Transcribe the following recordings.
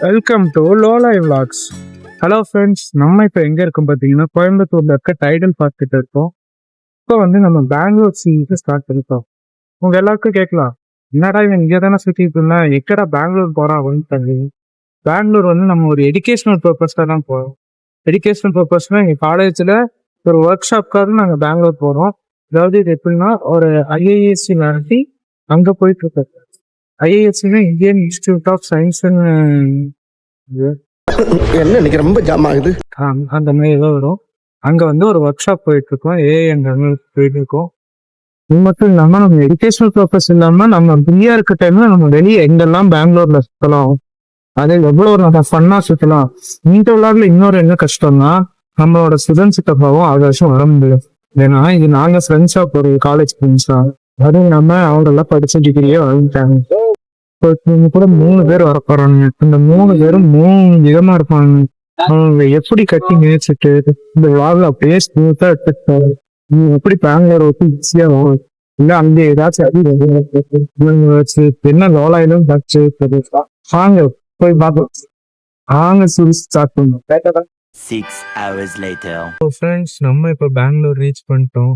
Welcome to Lolai vlogs. Hello friends, நம்ம இப்போ எங்கே இருக்கோம் பார்த்தீங்கன்னா கோயம்புத்தூர்ல இருக்க டைடல் பார்க் கிட்ட இருக்கோம். இப்போ நம்ம பெங்களூர் சீரீஸ் ஸ்டார்ட் பண்ணிட்டோம். உங்க எல்லாருக்கும் கேட்கலாம், என்னடா இவன் இங்கே தானே சுற்றிட்டு இருந்தேன், எக்கடா பெங்களூர் போகிறான் அப்படின்னு சொல்லி. பெங்களூர் நம்ம ஒரு எஜுகேஷனல் பர்பஸ்க்காக தான் போகிறோம். எஜுகேஷனல் பர்பஸ்னால் எங்கள் காலேஜில் ஒரு ஒர்க் ஷாப்க்காக நாங்கள் பெங்களூர் போகிறோம். அதாவது இது எப்படின்னா, ஒரு ஐஏஎஸ்சி நடத்தி அங்கே போயிட்டு இருக்கோம். ஐஏஎஸ்சினா Indian institute of science and என்ன இன்னைக்கு ரொம்ப ஜாம் ஆகுது. அந்த மாதிரி ஏதோ வரும். அங்கே ஒரு ஒர்க் ஷாப் போயிட்டு இருக்கோம். அங்கே போயிட்டு இருக்கோம். இது மட்டும் இல்லாமல் நம்ம எஜுகேஷனல் பர்பஸ் இல்லாமல் நம்ம ஃப்ரீயாக இருக்க டைம்ல நம்ம வெளியே எங்கெல்லாம் பெங்களூர்ல சுற்றலாம், அது எவ்வளோ நம்ம ஃபன்னாக சுற்றலாம். இந்த விளையாடுல இன்னொரு என்ன கஷ்டம்னா, நம்மளோட ஸ்டூடெண்ட்ஸ் கிட்ட போவோம் ஆகாசம் வர முடியும். ஏன்னா இது நாங்கள் ஃப்ரெண்ட்ஸாக போகிறோம், காலேஜ் ஃப்ரெண்ட்ஸா. அதுவும் இல்லாமல் அவங்கெல்லாம் படிச்ச டிகிரியே வாங்கிட்டாங்க. கூட 3 பேர் வர போறாங்க. அந்த 3 பேரும் 3 விதமா இருப்பாங்க. அவங்க எப்படி கட்டி மேய்ச்சிட்டு இந்த விளாக்ல அப்படியே ஸ்மூத்தா எடுத்துட்டாரு. நீ எப்படி பெங்களூர் ஓட்டி ஈஸியா வாங்க, இல்ல அங்கே ஏதாச்சும் வச்சு என்ன லோலாயிலும் வச்சு வாங்க போய் பார்ப்போம். வாங்க ஸ்டார்ட் பண்ணுவோம். 6 hours later. ஃப்ரெண்ட்ஸ், நம்ம இப்போ பெங்களூர் ரீச் பண்ணிட்டோம்.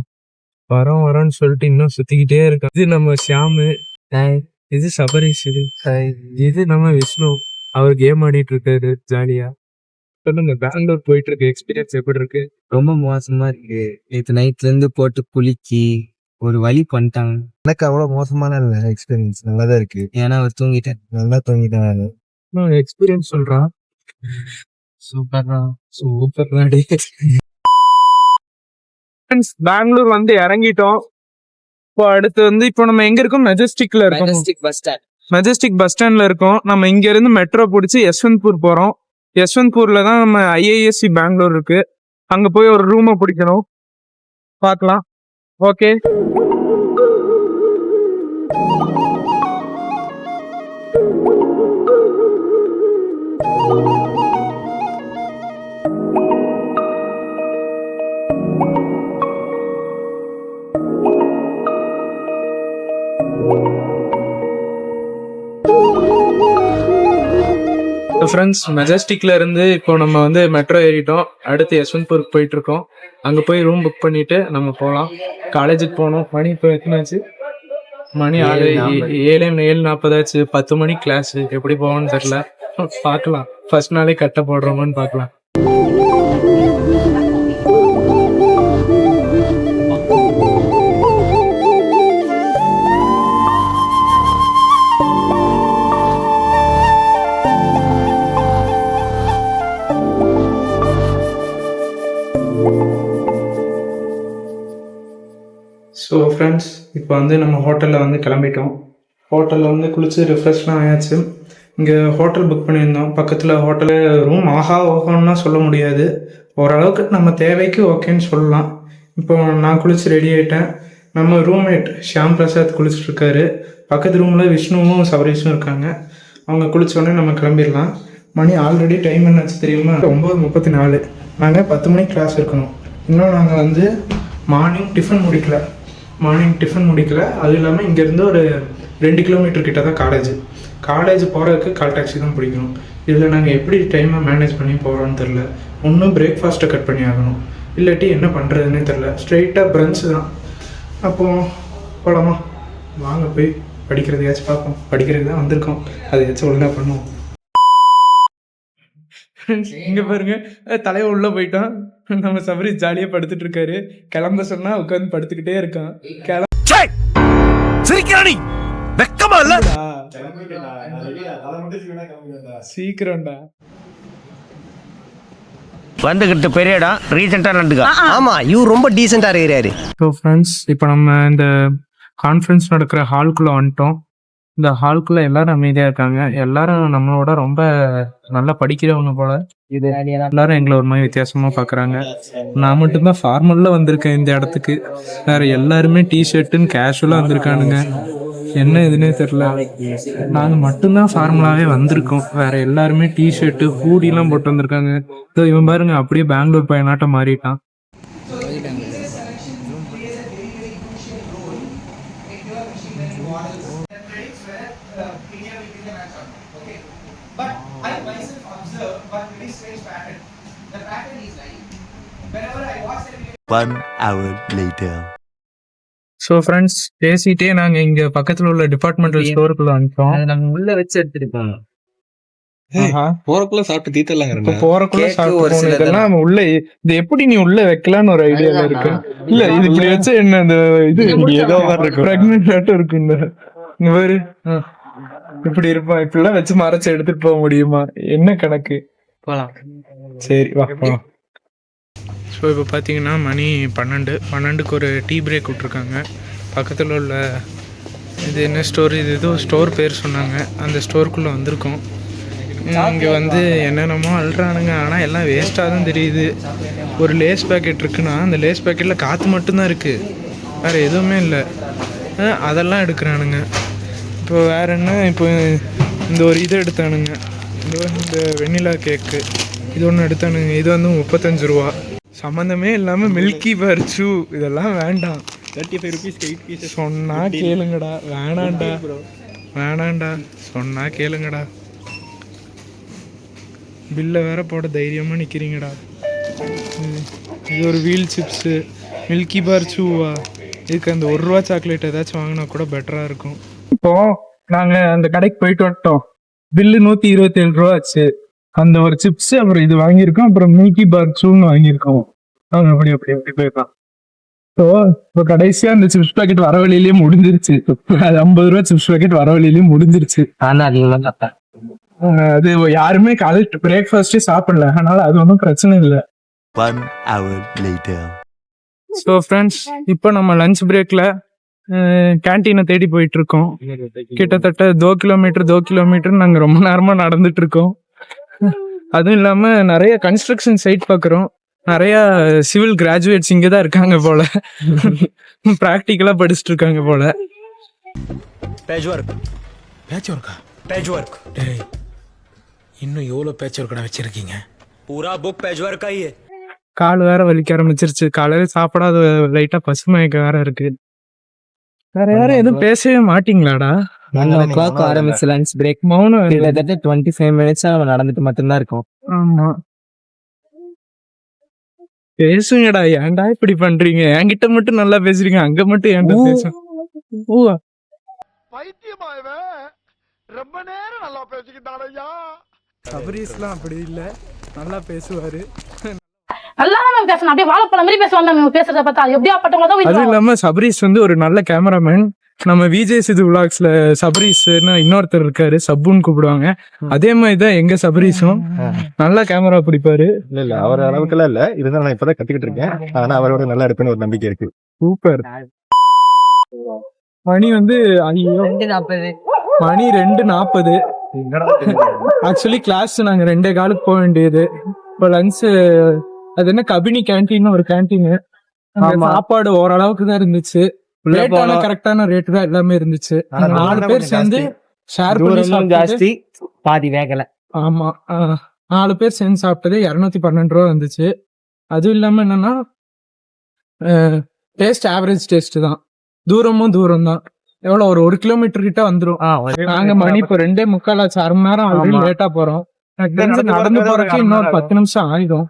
வரோன்னு சொல்லிட்டு இன்னும் சுத்திக்கிட்டே இருக்கோம். இது நம்ம ஷியாமு, இது சபரீஷ், இது நம்ம விஷ்ணு. அவர் கேம் ஆடிட்டு இருக்காரு ஜாலியா. சொல்லுங்க, பெங்களூர் போயிட்டு இருக்க எக்ஸ்பீரியன்ஸ் எப்படி இருக்கு? ரொம்ப மோசமா இருக்கு. நேற்று நைட்ல இருந்து போட்டு குளிச்சு ஒரு வழி பண்ணிட்டாங்க. எனக்கு அவ்வளோ மோசமான எக்ஸ்பீரியன்ஸ் நல்லா தான் இருக்கு. ஏன்னா அவர் தூங்கிட்டேன். நல்லா தூங்கிட்டேன். எக்ஸ்பீரியன்ஸ் சொல்றான். சூப்பர்ரா டே. பெங்களூர் இறங்கிட்டோம். இப்போ அடுத்து இப்போ நம்ம எங்க இருக்கோம்? மெஜஸ்டிக்ல இருக்கோம். மெஜஸ்டிக் பஸ் ஸ்டாண்ட்ல இருக்கோம். நம்ம இங்க இருந்து மெட்ரோ பிடிச்சி யஸ்வந்த்பூர் போறோம். யஸ்வந்த்பூர்ல தான் நம்ம ஐஏஎஸ்சி பெங்களூர் இருக்கு. அங்க போய் ஒரு ரூமை பிடிக்கணும். பார்க்கலாம். ஓகே. ஃப்ரெண்ட்ஸ், மெஜஸ்டிக்ல இருந்து இப்போ நம்ம மெட்ரோ ஏறிட்டோம். அடுத்து யஸ்வந்த்பூருக்கு போயிட்டு இருக்கோம். அங்கே போய் ரூம் புக் பண்ணிட்டு நம்ம போகலாம். காலேஜுக்கு போகணும். மணி இப்போ எத்தனாச்சு? மணி 7:40 ஆச்சு. 10 மணிக்கு கிளாஸ். எப்படி போவோன்னு தெரியல. பார்க்கலாம். ஃபர்ஸ்ட் நாளே கட்ட போடுறோமான்னு பார்க்கலாம். ஸோ ஃப்ரெண்ட்ஸ், இப்போ நம்ம ஹோட்டலில் கிளம்பிட்டோம். ஹோட்டலில் குளிச்சு ரிஃப்ரெஷ்லாம் ஆயாச்சு. இங்கே ஹோட்டல் புக் பண்ணியிருந்தோம். பக்கத்தில் ஹோட்டலு ரூம் ஓகோன்னா சொல்ல முடியாது. ஓரளவுக்கு நம்ம தேவைக்கு ஓகேன்னு சொல்லலாம். இப்போ நான் குளிச்சு ரெடி ஆகிட்டேன். நம்ம ரூம்மேட் ஷியாம் பிரசாத் குளிச்சுட்ருக்காரு. பக்கத்து ரூமில் விஷ்ணுவும் சபரீஷும் இருக்காங்க. அவங்க குளித்தோடனே நம்ம கிளம்பிடலாம். மணி ஆல்ரெடி டைம் என்னாச்சு தெரியுமா? 9:34. நாங்கள் 10 மணிக்கு கிளாஸ் இருக்கணும். இன்னும் நாங்கள் மார்னிங் டிஃபன் முடிக்கல. அது இல்லாமல் இங்கேருந்து ஒரு 2 கிலோமீட்டர் கிட்ட தான் காலேஜ் போகிறதுக்கு கால் டாக்ஸி தான் பிடிக்கணும். இதில் நாங்கள் எப்படி டைமை மேனேஜ் பண்ணி போகிறோன்னு தெரில. ஒன்றும் பிரேக்ஃபாஸ்ட்டை கட் பண்ணி ஆகணும், இல்லாட்டி என்ன பண்ணுறதுன்னே தெரில. ஸ்ட்ரெயிட்டாக பிரன்ச்சு தான். அப்போது போகலாமா? வாங்க போய் படிக்கிறதையாச்சும் பார்ப்போம். படிக்கிறதுக்கு தான் வந்திருக்கோம், அதையாச்சும் ஒழுங்காக பண்ணுவோம். இங்கே பாருங்க, தலைவர் உள்ளே போயிட்டான். நம்ம சபரீஷ் ஜாலியாக படுத்துட்டு இருக்காரு. கிளம்ப சொன்னா உட்காந்து படுத்துக்கிட்டே இருக்கான். சீக்கிரம்டா வந்துகிட்டு பெரிய இடம் ரீசெண்டா நடந்துக்கா. ஆமா, இவர் ரொம்ப டீசெண்டா இருக்கிறாரு. ஸோ ஃப்ரெண்ட்ஸ், இப்போ நம்ம இந்த கான்ஃபரன்ஸ் நடக்கிற ஹால்குள்ளே வந்துட்டோம். இந்த ஹால்குள்ளே எல்லாரும் அமைதியாக இருக்காங்க. எல்லாரும் நம்மளோட ரொம்ப நல்லா படிக்கிறவங்க போல. எல்லாரும் எங்களை ஒரு மாதிரி வித்தியாசமா பார்க்குறாங்க. நான் மட்டும்தான் ஃபார்மலில் வந்திருக்கேன் இந்த இடத்துக்கு. வேற எல்லாருமே டிஷர்ட்டுன்னு கேஷுவலாக வந்திருக்கானுங்க. என்ன இதுன்னே தெரில. நாங்கள் மட்டும்தான் ஃபார்மலாகவே வந்திருக்கோம். வேற எல்லாருமே டிஷர்ட்டு ஹூடிலாம் போட்டு வந்திருக்காங்க. ஸோ இவன் பாருங்க, அப்படியே பெங்களூர் பையனாட்டம் மாறிட்டான். 1 hour later. ஸோ ஃப்ரெண்ட்ஸ் பேசிட்டே நாங்கள் இங்கே பக்கத்தில் உள்ள டிபார்ட்மெண்டல் ஸ்டோருக்குள்ள வந்துட்டோம். அதை நம்ம உள்ள வச்சு எடுத்துட்டு போகணும். போறக்குள்ள சாப்பிட்டு தீத்தலாங்க இப்போ போறக்குள்ள கேக்கு சாப்பிட்டு ஒரு போகணும். சிலதெல்லாம் இதெல்லாம் நம்ம உள்ள இது எப்படி நீ உள்ள வைக்கலான்னு ஒரு ஐடியால இருக்கு. இல்ல இது இப்படி வச்சா என்ன அந்த இது ஏதோ மாதிரி இருக்கு, பிரெக்னென்ட் ஆட்டம் இருக்கு. இந்த மாதிரி இப்படி இருப்பான், இப்படிலாம் வச்சு மறைச்சு எடுத்துட்டு போக முடியுமா? என்ன கணக்கு? போலாம். சரி வா போலாம். ஸோ இப்போ பார்த்தீங்கன்னா மணி 12க்கு ஒரு டீ பிரேக் விட்ருக்காங்க. பக்கத்தில் உள்ள இது என்ன ஸ்டோர், இது ஏதோ ஸ்டோர் பேர் சொன்னாங்க. அந்த ஸ்டோருக்குள்ளே வந்திருக்கோம். இங்கே வந்து என்னென்னமோ அழுறானுங்க, ஆனால் எல்லாம் வேஸ்ட்டாக தான் தெரியுது. ஒரு லேஸ் பேக்கெட் இருக்குன்னா அந்த லேஸ் பேக்கெட்டில் காற்று மட்டும்தான் இருக்குது, வேறு எதுவுமே இல்லை. அதெல்லாம் எடுக்கிறானுங்க. இப்போ வேறு என்ன, இப்போ இந்த ஒரு இது எடுத்தானுங்க, இந்த வெண்ணிலா கேக்கு இது ஒன்று எடுத்தானுங்க. இது வந்து 35 ரூபா. சம்மந்தமே இல்லாமல் மில்கி பார் சூ இதெல்லாம் வேண்டாம். 35 rupees 8 pieces. சொன்னா கேளுங்கடா, வேணாண்டா சொன்னா கேளுங்கடா. பில்லை வேற போட தைரியமாக நிற்கிறீங்கடா. இது ஒரு வீல் சிப்ஸு, மில்கி பார் சூவா. இதுக்கு அந்த 1 ரூபா சாக்லேட் ஏதாச்சும் வாங்கினா கூட பெட்டராக இருக்கும். இப்போ நாங்கள் அந்த கடைக்கு போயிட்டு வந்துட்டோம். பில்லு 127 ரூபா ஆச்சு. அந்த ஒரு சிப்ஸ் அப்புறம் இது வாங்கியிருக்கோம், அப்புறம் மில்கி பார் சூன்னு வாங்கியிருக்கோம். அவங்க அப்படி போயிருக்கான். ஸோ இப்போ கடைசியாக அந்த சிப்ஸ் பேக்கெட் வர வழியிலேயே முடிஞ்சிருச்சு. அது 50 ரூபா சிப்ஸ் பேக்கெட் வர வழியிலேயே முடிஞ்சிருச்சு. ஆனா அதிகமா சாப்பிட்டேன். அது யாருமே காலையில் பிரேக்ஃபாஸ்டே சாப்பிடல, அதனால அது ஒன்றும் பிரச்சனை இல்லை. 1 hour later. ஸோ ஃப்ரெண்ட்ஸ் இப்போ நம்ம லஞ்ச் பிரேக்கில் கேன்டீனை தேடி போயிட்டு இருக்கோம். கிட்டத்தட்ட 2 கிலோமீட்டர் நாங்கள் ரொம்ப நேரமாக நடந்துட்டு இருக்கோம். அதுவும் இல்லாமல் நிறைய கன்ஸ்ட்ரக்ஷன் சைட் பார்க்குறோம். நிறையா சிவில் கிராஜுவேட்ஸ் இங்கே தான் இருக்காங்க போல, ப்ராக்டிக்கலாக படிச்சுட்டு இருக்காங்க போல. இன்னும் எவ்வளோ பேட்ச் ஒர்க் கடை வச்சிருக்கீங்க? பூரா புக் பேட்ச் ஒர்க் ஆகியே. கால் வேற வலிக்க ஆரம்பிச்சிருச்சு. காலையில சாப்பிடாத லைட்டா பசுமயக்க வேற இருக்கு. வேற யாரும் எதுவும் பேசவே மாட்டீங்களாடா? 1 o'clock ஆரம்பிச்சு லஞ்ச் பிரேக். மௌனம். கிட்டத்தட்ட 25 minutes நம்ம நடந்துட்டு மட்டும்தான் இருக்கோம். ஆமா பேசுங்கடா, ஏன்டா இப்படி பண்றீங்க? என்கிட்ட மட்டும் நல்லா பேசுறீங்க, அங்க மட்டும் ஏன்டா பேச? ரொம்ப நேரம் நல்லா பேசிக்கிட்டாரையா. சபரீஸ்லாம் அப்படி இல்ல, நல்லா பேசுவாரு. நல்லா தான் பேசணும், அப்படியே வாழைப்பழம் மாதிரி பேசுவாங்க. நம்ம பேசுறத பார்த்தா அது எப்படியா பட்டவங்க அதுவும் இல்லாம சபரீஸ் வந்து ஒரு நல்ல கேமராமேன். நம்ம விஜய் சிது விலாக்ஸ்ல சபரீஸ்னு இன்னொருத்தர் இருக்காரு, சப்புன்னு கூப்பிடுவாங்க. அதே மாதிரிதான் எங்க சபரீஸும் நல்லா கேமரா பிடிப்பாரு. இல்ல அவர் அளவுக்குலாம் இல்ல, இருந்தாலும் நான் இப்பதான் கத்துக்கிட்டு இருக்கேன். ஆனா அவரோட நல்லா இருப்பேன்னு ஒரு நம்பிக்கை இருக்கு. சூப்பர். மணி வந்து ஐயோ 2:40. மணி 2:40. ஆக்சுவலி கிளாஸ் நாங்க 2:15 போக வேண்டியது. இப்போ லஞ்ச் அது என்ன கபினி கேன்டீன் ஒரு கேன்டீன். சாப்பாடு ஓரளவுக்கு தான் இருந்துச்சு. ரேட்டான கரெக்டான ரேட் தான் எல்லாமே இருந்துச்சு. 4 பேர் சேர்ந்து ஷேர் பண்ணி ஜாஸ்தி, பாதி வேகல. ஆமா 4 பேர் சேர்ந்து சாப்பிட்டது 212 ரூபா வந்துச்சு. அதுவும் இல்லாம என்னன்னா டேஸ்ட் ஆவரேஜ் டேஸ்ட் தான். தூரம் தான். எவ்வளவு ஒரு 1 கிலோமீட்டர் கிட்ட வந்துரும். நாங்க மணி இப்போ 2:45 ஆச்சு. 1/2 மணி நேரம் ஆல்ரெடி லேட்டா போறோம். நடந்து போறதுக்கு இன்னொரு 10 நிமிஷம் ஆயிடும்.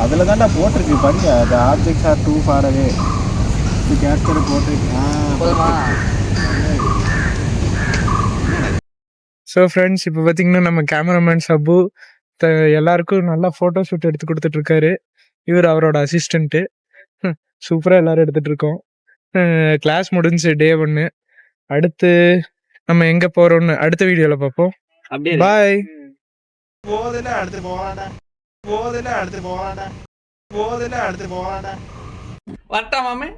அதுல தான்டா போட்டிருக்கு பாருங்க, the objects are too far away to capture போட்டிருக்கு. ஸோ ஃப்ரெண்ட்ஸ் இப்போ பார்த்தீங்கன்னா நம்ம கேமராமேன் சப்பு எல்லாருக்கும் நல்லா ஃபோட்டோ ஷூட் எடுத்து கொடுத்துட்டு இருக்காரு. இவர் அவரோட அசிஸ்டண்ட்டு. சூப்பராக எல்லாரும் எடுத்துட்டு இருக்கோம். கிளாஸ் முடிஞ்சு டே 1. அடுத்து நம்ம எங்கே போகிறோம்னு அடுத்த வீடியோவில் பார்ப்போம். பாய். அடுத்து போவாடா. வரட்டா மாமே.